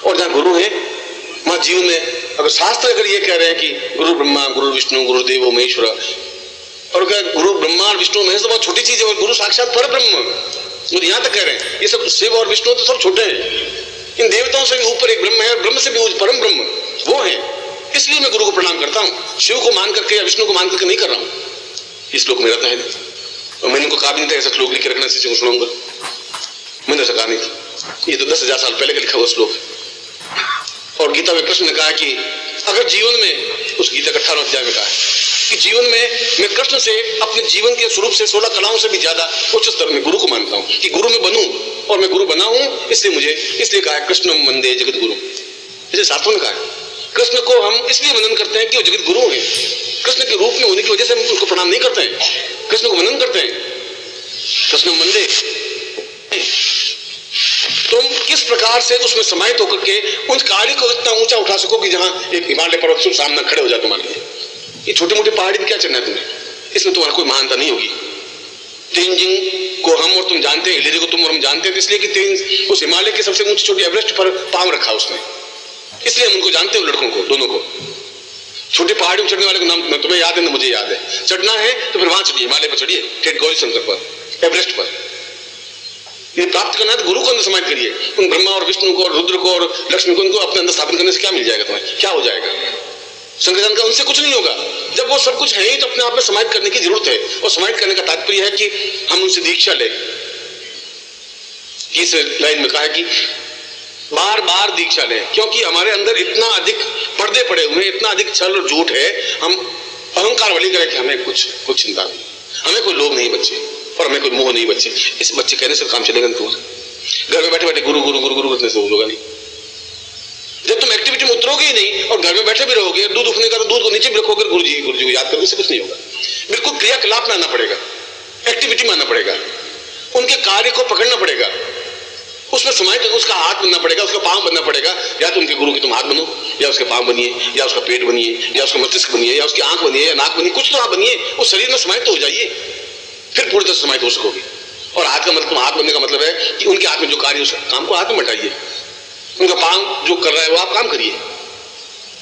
और जहाँ गुरु है वहाँ जीवन में अगर शास्त्र अगर ये कह रहे हैं कि गुरु ब्रह्मा गुरु विष्णु गुरुदेव महेश्वर, और क्या गुरु ब्रह्मा और विष्णु महेश तो बहुत छोटी चीज है, और गुरु साक्षात पर ब्रह्म, तो यहाँ तक कह रहे हैं। ये सब शिव और विष्णु तो सब छोटे हैं, इन देवताओं से भी ऊपर एक ब्रह्म है, और ब्रह्म से भी परम ब्रह्म वो है। इसलिए मैं गुरु को प्रणाम करता हूँ, शिव को मान करके या विष्णु को मान करके नहीं कर रहा हूँ। इस श्लोक में रहता है, और मैंने उनको कहा भी नहीं था ऐसा श्लोक लिख के रखना, किसी को सुनाऊंगा, मैंने ऐसा कहा नहीं था। ये तो 10,000 साल पहले का लिखा हुआ श्लोक है। और गीता में कृष्ण ने कहा कि अगर जीवन में, उस गीता का 18वां अध्याय में कहा है कि जीवन में मैं कृष्ण से अपने जीवन के स्वरूप से 16 कलाओं से भी ज्यादा उच्च स्तर में गुरु को मानता हूँ कि गुरु में बनूं, और मैं गुरु बना हूं इसलिए कहा है कृष्ण वंदे जगत गुरु। जैसे शास्त्रों ने कहा है कृष्ण को हम इसलिए वंदन करते हैं कि वो जगत गुरु हैं। कृष्ण के रूप में होने की वजह से हम उनको प्रणाम नहीं करते हैं, कृष्ण को वंदन करते हैं। कृष्ण वंदे, तुम किस प्रकार से उसमें समाहित होकर के उन कार्य को इतना ऊंचा उठा सको कि जहां एक हिमालय पर्वत से सामने खड़े हो जाए तुम्हारे लिए। ये छोटी मोटी पहाड़ी में क्या चढ़ना है तुम्हें, इसमें तुम्हारा कोई महानता नहीं होगी। तेंजिंग को हम और तुम जानते हैं, हिलेरी को तुम और हम जानते हैं, इसलिए कि उस हिमालय के सबसे ऊंची छोटी एवरेस्ट पर पांव रखा उसने, इसलिए हम उनको जानते हैं, लड़कों को, दोनों को। छोटी पहाड़ी में चढ़ने वाले का नाम तुम्हें याद है ना, मुझे याद है। चढ़ना है तो फिर वहां चढ़िए, हिमालय पर चढ़िए, ठेठ गौरी शंकर पर, एवरेस्ट पर। ये प्राप्त करना है तो गुरु को अंदर समाहित करिए। उन ब्रह्मा और विष्णु को और रुद्र को और लक्ष्मी को उनको अपने अंदर स्थापित करने से क्या मिल जाएगा तुम्हें, क्या हो जाएगा? संकर्षण का उनसे कुछ नहीं होगा। जब वो सब कुछ है ही तो अपने आप में समाहित करने की जरूरत है, और समाहित करने का तात्पर्य है कि हम उनसे दीक्षा लें। इस लाइन में कहा है कि बार बार दीक्षा लें, क्योंकि हमारे अंदर इतना अधिक पर्दे पड़े हुए हैं, इतना अधिक छल और झूठ है। हम अहंकार वाली करें कि हमें कुछ चिंता नहीं, हमें कोई लोभ नहीं बच्चे, और हमें कोई मोह नहीं बच्चे। इस बच्चे कहने से काम चलेगा नहीं तुम्हारा। घर में बैठे बैठे गुरु गुरु गुरु गुरु करने से होगा नहीं। जब तुम एक्टिविटी में उतरोगे ही नहीं और घर में बैठे भी रहोगे, दूध उठने का तो दूध को नीचे भी रखोगे, गुरु जी को याद करने से कुछ नहीं होगा। बिल्कुल क्रियाकलाप में आना पड़ेगा, एक्टिविटी में आना पड़ेगा, उनके कार्य को पकड़ना पड़ेगा, उसमें समाहित उसका हाथ बनना पड़ेगा, उसका पांव बनना पड़ेगा। या तो उनके गुरु के तुम हाथ बनो, या उसके पांव बनिए, या उसका पेट बनिए, या उसका मस्तिष्क बनिए, या उसकी आंख बनिए, या नाक बनिए, कुछ तो आप बनिए, उस शरीर में समाहित तो हो जाइए, फिर पूरी तरह समाहित हो सकोगे। और हाथ का मतलब, हाथ बनने का मतलब है कि उनके हाथ में जो कार्य, उस काम को हाथ में बैठाइए। उनका पांव जो कर रहा है वो आप काम करिए,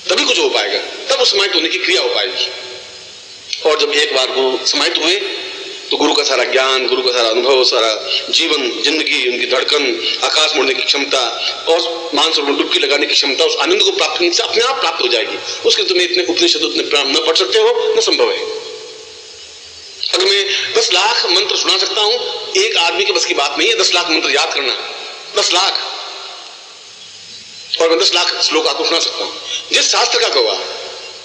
तभी कुछ हो पाएगा, तब उस समाहित होने की क्रिया हो पाएगी। और जब एक बार गुरु समाहित हुए तो गुरु का सारा ज्ञान, गुरु का सारा अनुभव, सारा जीवन, जिंदगी, उनकी धड़कन, आकाश मोड़ने की क्षमता और मानसरोवर में डुबकी लगाने की क्षमता, उस आनंद को प्राप्त करने से अपने आप प्राप्त हो जाएगी। उसके तुम्हें इतने उपनिषद उतने प्राण न पढ़ सकते हो, न संभव है। अगर मैं 10 लाख मंत्र सुना सकता हूं, एक आदमी के बस की बात नहीं है 10 लाख मंत्र याद करना, 10 लाख, और मैं 10 लाख श्लोक आपको सुना सकता हूं। जिस शास्त्र का कहो,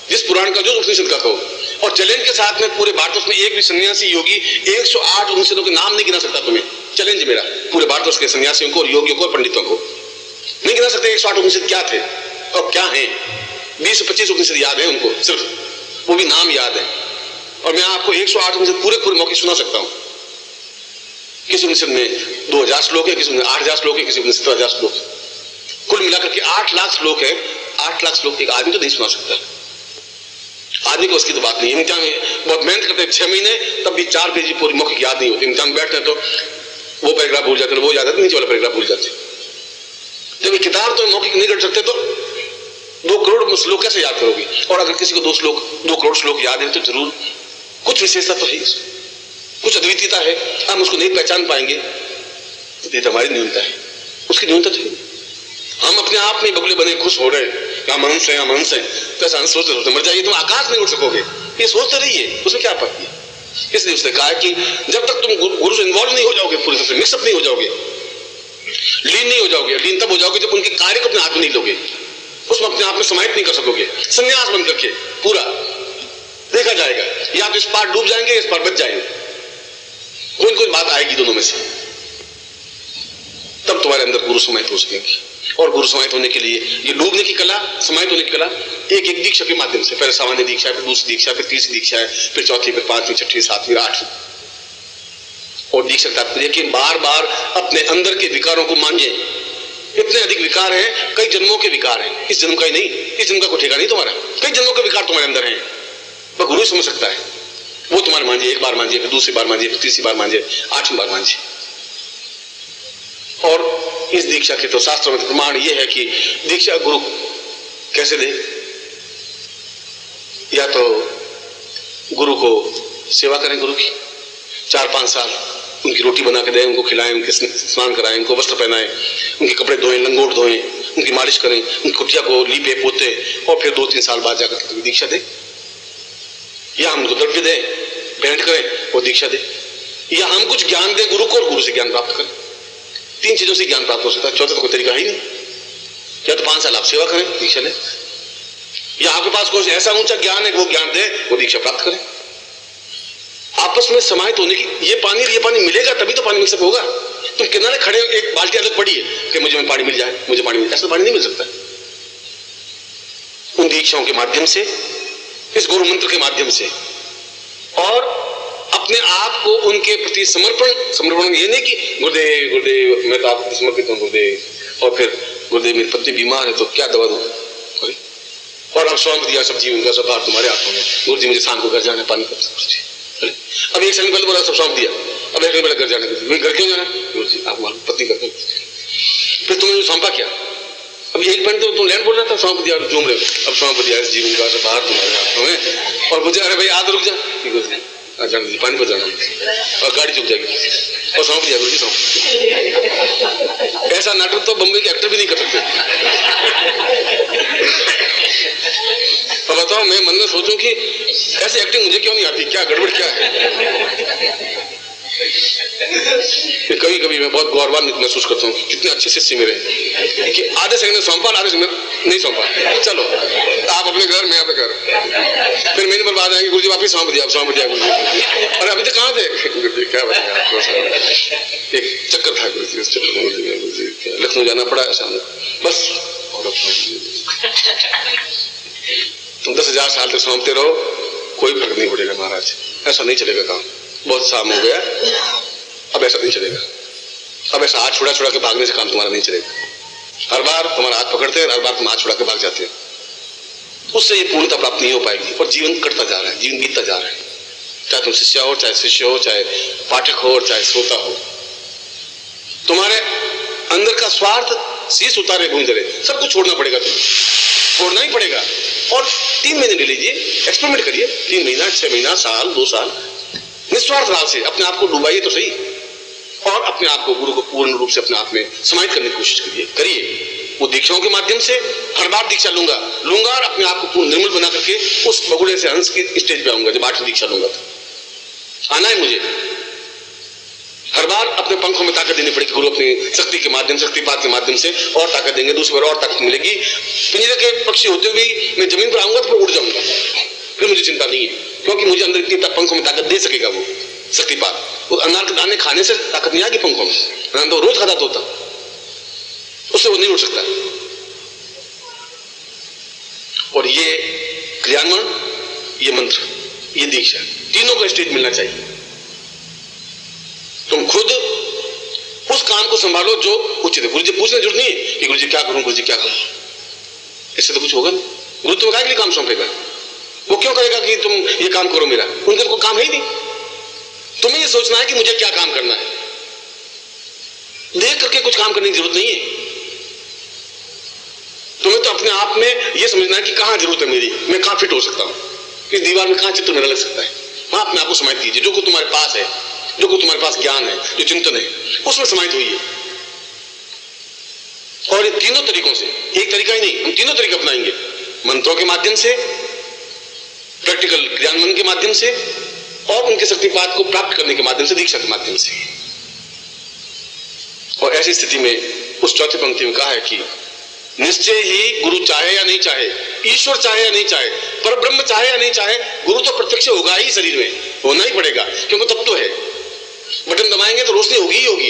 जिस पुराण का, जो उपनिषद का कहो, और चैलेंज के साथ में पूरे भारतवर्ष में एक भी सन्यासी योगी 108 उपनिषदों के नाम नहीं गिना सकता। तुम्हें चैलेंज मेरा, पूरे भारतवर्ष के सन्यासियों को और योगियों को और पंडितों को नहीं गिना सकते 108 उपनिषद क्या थे और क्या है। 20-25 उपनिषद याद है उनको, सिर्फ वो भी नाम याद है। और मैं आपको 108 उपनिषद पूरे मौके सुना सकता हूं। किसी उपनिषद में 2000 श्लोक है, किसी में 8000 श्लोक है, किसी में 70,000 श्लोक है, कुल मिलाकर के 8 लाख श्लोक है। 8 लाख श्लोक एक आदमी तो नहीं सुना सकता, आदमी को उसकी तो बात नहीं। इम्तिहान में बहुत मेहनत करते हैं 6 महीने, तब भी 4 पेज पूरी मौखिक याद नहीं होती। इम्तिहान बैठते हैं तो वो पैराग्राफ भूल जाते हैं, वो याद आते, नीचे वाला पैराग्राफ भूल जाते। जब किताब तो मौखिक नहीं कर सकते तो 2 करोड़ श्लोक कैसे याद करोगे? और अगर किसी को 2 करोड़ श्लोक याद है तो जरूर कुछ विशेषता तो है, कुछ अद्वितीयता है, हम उसको नहीं पहचान पाएंगे तो ये हमारी न्यूनता है, उसकी न्यूनता तो है। हम अपने आप में बगुले बने खुश हो रहे, हम हंस है, हम हंस है, तो ऐसा सोचते सोचते मर जाइए, तुम आकाश नहीं उड़ सकोगे। ये सोचते रहिए, उसमें क्या आपत्ति है? इसलिए उसने कहा कि जब तक तुम गुरु से इन्वॉल्व नहीं हो जाओगे, पूरी तरह से मिक्सअप नहीं हो जाओगे, लीन नहीं हो जाओगे। लीन तब हो जाओगे जब उनके कार्य को अपने हाथ में नहीं लोगे, उसमें अपने आप में समाहित नहीं कर सकोगे। संन्यास बन करके पूरा देखा जाएगा, या तो इस पार डूब जाएंगे, इस पार बच जाएंगे, कोई कोई बात आएगी दोनों में से, तब तुम्हारे अंदर गुरु समाहित हो सकेंगे। और गुरु समाहित होने के लिए ये डूबने की कला, समाहित होने की कला एक दीक्षा के माध्यम से, पहले सामान्य दीक्षा, फिर दूसरी दीक्षा, फिर तीसरी दीक्षा है, फिर चौथी, फिर 5वीं, 6वीं, 7वीं, 8वीं। और दीक्षा तात्पर्य कि बार बार अपने अंदर के विकारों को मानिए। इतने अधिक विकार हैं, कई जन्मों के विकार हैं, इस जन्म का ही नहीं, इस जन्म का कोई ठेका नहीं तुम्हारा, कई जन्मों के विकार तुम्हारे अंदर हैं, वह गुरु समझ सकता है। वो तुम्हारे मांझिए, एक बार मांझिए, फिर दूसरी बार मांझिए, फिर तीसरी बार मांझिए, 8वीं बार मांझिए। और इस दीक्षा के तो शास्त्रों में प्रमाण ये है कि दीक्षा गुरु कैसे दे, या तो गुरु को सेवा करें, गुरु की 4-5 साल उनकी रोटी बना के दें, उनको खिलाएं, उनके स्नान कराएं, उनको वस्त्र पहनाएं, उनके कपड़े धोएं, लंगोट धोएं, उनकी मालिश करें, उनकी कुटिया को लीपे पोते, और फिर 2-3 साल बाद जाकर दीक्षा दे। या हम उनको द्रव्य दें, भेंट करें, वो दीक्षा दे, या हम कुछ ज्ञान दें गुरु को और गुरु से ज्ञान प्राप्त करें। 3 चीजों से ज्ञान प्राप्त हो सकता है, चौथा तो कोई तरीका ही नहीं। या तो 5 साल आप सेवा करें, दीक्षा लें, या आपके पास कोई ऐसा ऊंचा ज्ञान है वो ज्ञान दे, वो दीक्षा प्राप्त करें। आपस में समाहित होने की, ये पानी मिलेगा तभी तो पानी मिक्सअप होगा। तुम किनारे खड़े, एक बाल्टी अलग पड़ी है कि मुझे पानी मिल जाए, मुझे पानी मिल जाए, ऐसा पानी नहीं मिल सकता। उन दीक्षाओं के माध्यम से, इस गुरु मंत्र के माध्यम से, और अपने आप को उनके प्रति समर्पण ये नहीं कि गुरुदेव गुरुदेव मैं तो आपको समर्पित हूँ गुरुदेव, और फिर गुरुदेव मेरी पत्नी बीमार है तो क्या दवा दूं, और अब सौंप दिया सब जीवन का, सब भार तुम्हारे हाथों में, गुरु जी मुझे शाम को घर जाना है, पानी अब 1 सेकंड पहले बोला सब सौंप दिया, अब 1 सेकंड पहले घर जाना है, घर क्यों जाना है, गुरु जी आप पत्नी करते, फिर तुमने सौंपा क्या, अब 1 मिनट तो तुम लैंड बोल रहा था, सौंप दिया, झूम रहे हो, अब सौंप दिया इस जीवन का सब भार तुम्हारे हाथों में, और मुझे अरे भाई आधा रुक जा, पानी पर जाना और गाड़ी चुक जाएगी, और सौंप दिया गुरु जी, सौंप। ऐसा नाटक तो बम्बई के एक्टर भी नहीं कर सकते। अब बताओ, मैं मन में सोचूं कि ऐसी एक्टिंग मुझे क्यों नहीं आती, क्या गड़बड़ क्या है। कभी कभी मैं बहुत गौरवान्वित महसूस करता हूँ कि कितने अच्छे शिष्य मेरे हैं कि आधे सेकंड में सौंपा, आधे सेकंड नहीं सौंपा, चलो आप अपने घर, मैं अपने घर, फिर महीने पर बाद आएंगे, गुरु जी वापिस सौंप दिया, सौंप दिया गुरु जी, अरे अभी तक कहाँ थे, गुरु जी क्या बताया, एक चक्कर था गुरु जी, उस चक्कर में गुरु जी लखनऊ जाना पड़ा शाम को, बस। और तुम 10,000 साल तक सौंपते रहो, कोई फर्क नहीं पड़ेगा महाराज, ऐसा नहीं चलेगा काम, बहुत शाम हो गया, अब ऐसा नहीं चलेगा, अब ऐसा हाथ छुड़ा के भागने से काम तुम्हारा नहीं चलेगा। हर बार तुम्हारा हाथ पकड़ते हैं, हर बार तुम हाथ छुड़ा के भाग जाते हो, उससे ये पूर्णता प्राप्त नहीं हो पाएगी, और जीवन कटता जा रहा है, जीवन बीतता जा रहा है, चाहे तुम शिष्य हो, चाहे शिष्य हो, चाहे पाठक हो, और चाहे श्रोता हो, तुम्हारे अंदर का स्वार्थ शीश उतारे गूंज रहे, सब कुछ छोड़ना पड़ेगा, तुम्हें छोड़ना ही पड़ेगा। और 3 महीने ले लीजिए, एक्सपेरिमेंट करिए, 3 महीना, 6 महीना, साल, 2 साल, निस्वार्थ भाव से अपने आप को डुबाइए तो सही, और अपने आप को गुरु को पूर्ण रूप से अपने आप में समाहित करने की कोशिश करिए। वो दीक्षाओं के माध्यम से हर बार दीक्षा लूंगा और अपने आप को पूर्ण निर्मल बना करके उस बगुड़े से हंस के स्टेज पे आऊंगा जब 8वीं दीक्षा लूंगा, तो आना है मुझे। हर बार अपने पंखों में ताकत देनी पड़ेगी, गुरु अपनी शक्ति के माध्यम से, शक्तिपात के माध्यम से और ताकत देंगे, दूसरी बार और ताकत मिलेगी। पिंजरे के पक्षी होते हुए मैं जमीन पर आऊंगा तो फिर उड़ जाऊंगा, फिर मुझे चिंता नहीं है, क्योंकि मुझे अंदर इतनी पंखों में ताकत दे सकेगा वो शक्तिपात। वो अनार के दाने खाने से ताकत नहीं आएगी पंखों में, मैं तो रोज खाता होता, उससे वो नहीं उड़ सकता। और ये क्रियान्वयन, ये मंत्र, ये दीक्षा, तीनों का स्टेज मिलना चाहिए। तुम खुद उस काम को संभालो जो उचित है। गुरु जी पूछने की जरूरत नहीं है कि गुरु जी क्या करूं, गुरु जी क्या करूं, इससे तो कुछ होगा नहीं। गुरु तुम्हें क्या के लिए काम सौंपेगा, वो क्यों कहेगा कि तुम ये काम करो मेरा, उनका तो कोई काम है ही नहीं। तुम्हें ये सोचना है कि मुझे क्या काम करना है, देख करके कुछ काम करने की जरूरत नहीं है। तुम्हें तो अपने आप में ये समझना है कि कहां जरूरत है मेरी, मैं कहां फिट हो सकता हूं, इस दीवार में कहां चित्र मेरा लग सकता है, वहां अपने आप को समाहित कीजिए। जो कुछ तुम्हारे पास है, जो कुछ तुम्हारे पास ज्ञान है, जो चिंतन है, उसमें समाहित होइए। और इन तीनों तरीकों से, एक तरीका ही नहीं, हम तीनों तरीके अपनाएंगे, मंत्रों के माध्यम से, प्रैक्टिकल क्रियान्वयन के माध्यम से और उनके शक्तिपात को प्राप्त करने के माध्यम से, दीक्षा के माध्यम से। और ऐसी स्थिति में उस चौथी पंक्ति में कहा है कि निश्चय ही गुरु चाहे या नहीं चाहे, ईश्वर चाहे या नहीं चाहे, पर ब्रह्म चाहे या नहीं चाहे, गुरु तो प्रत्यक्ष होगा ही, शरीर में होना ही पड़ेगा, क्योंकि तत्व है। बटन दबाएंगे तो रोशनी होगी ही होगी,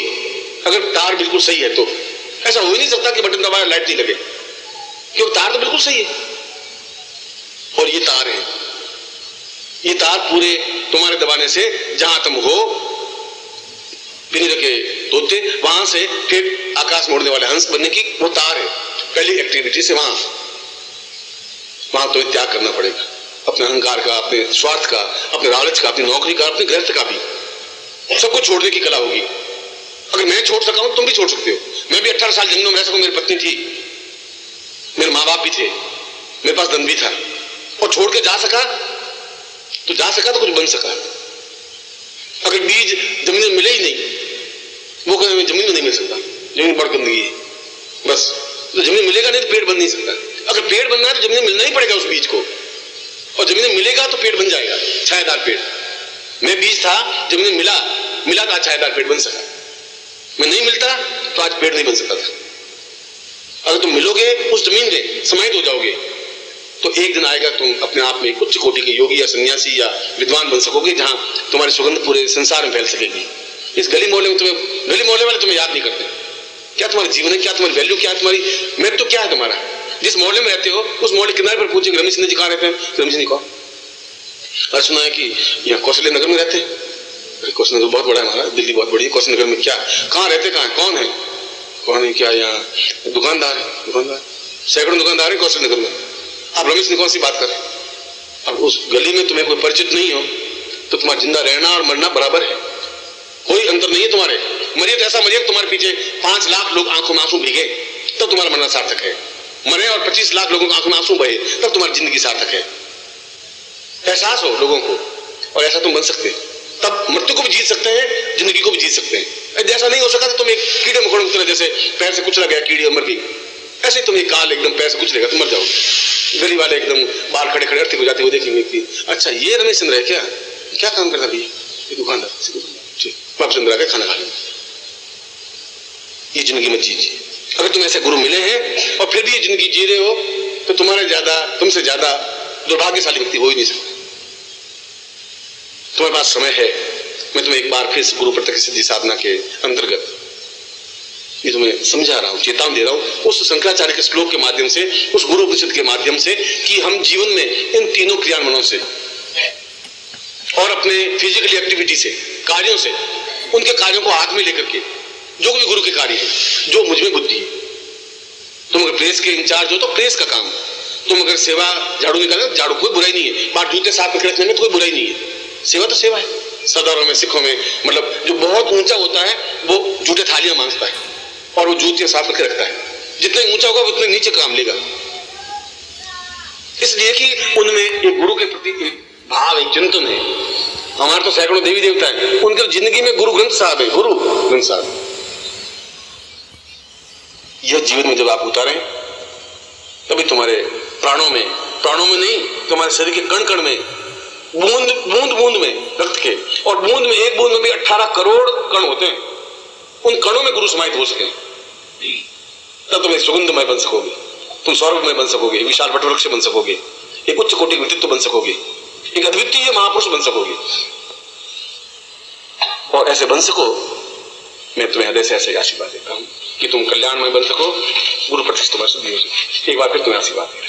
अगर तार बिल्कुल सही है तो। ऐसा हो ही नहीं सकता कि बटन दबाए लाइट नहीं लगे, क्योंकि तार तो बिल्कुल सही है। और ये तार है, ये तार पूरे तुम्हारे दबाने से जहां तुम हो, पिंजरे के तोते, वहां से फिर आकाश मोड़ने वाले हंस बनने की वो तार है। पहली एक्टिविटी से वहां तो त्याग करना पड़ेगा, अपने अहंकार का, अपने स्वार्थ का, अपने लालच का, अपनी नौकरी का, अपने गृहस्थ का भी, सबको छोड़ने की कला होगी। अगर मैं छोड़ सका हूं तुम भी छोड़ सकते हो। मैं भी 18 साल जंगलों में रह सकूं, मेरी पत्नी थी, मेरे माँ बाप भी थे, मेरे पास धन भी था, और छोड़ के जा सका तो कुछ बन सका। अगर बीज जमीन में मिले ही नहीं, वो कहते जमीन में नहीं मिल सकता, जमीन बड़ गंदगी है, बस तो जमीन मिलेगा नहीं तो पेड़ बन नहीं सकता। अगर पेड़ बनना है तो जमीन में मिलना ही पड़ेगा उस बीज को, और जमीन में मिलेगा तो पेड़ बन जाएगा, छायादार पेड़। मैं बीज था, जमीन में मिला तो आज छायादार पेड़ बन सका। मैं नहीं मिलता तो आज पेड़ नहीं बन सकता था। अगर तुम मिलोगे उस जमीन में, समाहित हो जाओगे, तो एक दिन आएगा तुम अपने आप में उच्च कोटि के योगी या सन्यासी या विद्वान बन सकोगे, जहां तुम्हारी सुगंध पूरे संसार में फैल सकेगी। इस गली मोहल्ले वाले तुम्हें याद नहीं करते। क्या तुम्हारा जीवन है, क्या तुम्हारी वैल्यू, क्या तुम्हारी महत्व, क्या है तुम्हारा? जिस मोहल्ले में रहते हो उस मोहल्ले किनारे पर पूछे रमेश सिंह जी कहाँ रहते हैं, रमेश जी कहो। और सुना है कि यहाँ कौशल्य नगर में रहते हैं। कौशल नगर बहुत बड़ा है हमारा, दिल्ली बहुत बड़ी है। कौशल नगर में क्या, कहाँ रहते, कहाँ, कौन है, क्या यहाँ दुकानदार है, सैकड़ों दुकानदार है कौशल नगर में। आप रमेश सिंह कौन सी बात कर? अब उस गली में तुम्हें कोई परिचित नहीं हो तो तुम्हारा जिंदा रहना और मरना बराबर है, कोई अंतर नहीं है तुम्हारे। मरिए तो ऐसा मरिए तुम्हारे पीछे 5 लाख लोग आंखों में आंसू भीगे तब तुम्हारा मरना सार्थक है। मरे और 25 लाख लोगों की आंखों में आंसू बहे तब तुम्हारी जिंदगी सार्थक है। एहसास हो लोगों को, और ऐसा तुम बन सकते हैं, तब मृत्यु को भी जीत सकते हैं, जिंदगी को भी जीत सकते हैं। ऐसा नहीं हो सका तो तुम एक कीड़े मकोड़ों की तरह, जैसे पैर से कुचला गया कीड़ी और मर गई, ऐसे तुम एक काल एकदम पैर से कुचलेगा, तुम मर जाओगे। गली वाले एकदम बाहर खड़े खड़े हो जाते हुए देखेंगे कि अच्छा ये रमेश चंद्र है, क्या काम करता भैया, ये दुकानदार, वापस अंदर आकर खाना खा लेंगे। ये जिंदगी मत जीजिए। अगर तुम ऐसे गुरु मिले हैं और फिर भी ये जिंदगी जी रहे हो तो तुमसे ज्यादा दुर्भाग्यशाली व्यक्ति हो ही नहीं सकता। तुम्हारे पास समय है। मैं तुम्हें एक बार फिर से गुरु प्रत्यक्ष सिद्धि साधना के अंतर्गत ये तुम्हें समझा रहा हूं, चेतावनी दे रहा हूं उस शंकराचार्य के श्लोक के माध्यम से, उस गुरु उपनिषद के माध्यम से, कि हम जीवन में इन तीनों क्रियान्वयों से और अपने फिजिकली एक्टिविटी से, कार्यों से, उनके कार्यों को हाथ में लेकर के, जो भी गुरु के कार्य है, जो मुझ में बुद्धि है। तुम अगर प्रेस के इंचार्ज हो तो प्रेस का काम, तुम अगर सेवा झाड़ू निकाले, झाड़ू, कोई बुराई नहीं है, बाहर जूते साफ करके रखने में तो कोई बुराई नहीं है। सेवा तो सेवा है। सरदारों में, सिखों में, मतलब जो बहुत ऊंचा होता है वो जूते थालियां मांगता है और वो जूतियां साफ करके रखता है। जितना ऊंचा होगा उतने नीचे काम लेगा, इसलिए कि उनमें एक गुरु के प्रति एक भाव, एक चिंतन है। हमारे तो सैकड़ों देवी देवता है, उनके जिंदगी में गुरु ग्रंथ साहब है, गुरु ग्रंथ साहब। यह जीवन में जब आप उतारें तभी तुम्हारे प्राणों में नहीं, तुम्हारे शरीर के कण कण में, बूंद में रक्त के, और बूंद में, एक बूंद में भी 18 करोड़ कण होते हैं। उन कणों में गुरु समाहित हो सके तब तुम एक सुगंधमय बन सकोगे, तुम सौरभमय बन सकोगे, विशाल वटवृक्ष बन सकोगे, एक उच्च कोटि व्यक्तित्व बन सकोगे, एक अद्वितीय महापुरुष बन सकोगे। और ऐसे बन सको, मैं तुम्हें हृदय से ऐसे आशीर्वाद देता हूं कि तुम कल्याणमय बन सको, गुरु प्रत्यक्ष तुम्हारे सिद्धि हो सके। एक बार फिर तुम्हें आशीर्वाद दे रहा हूं।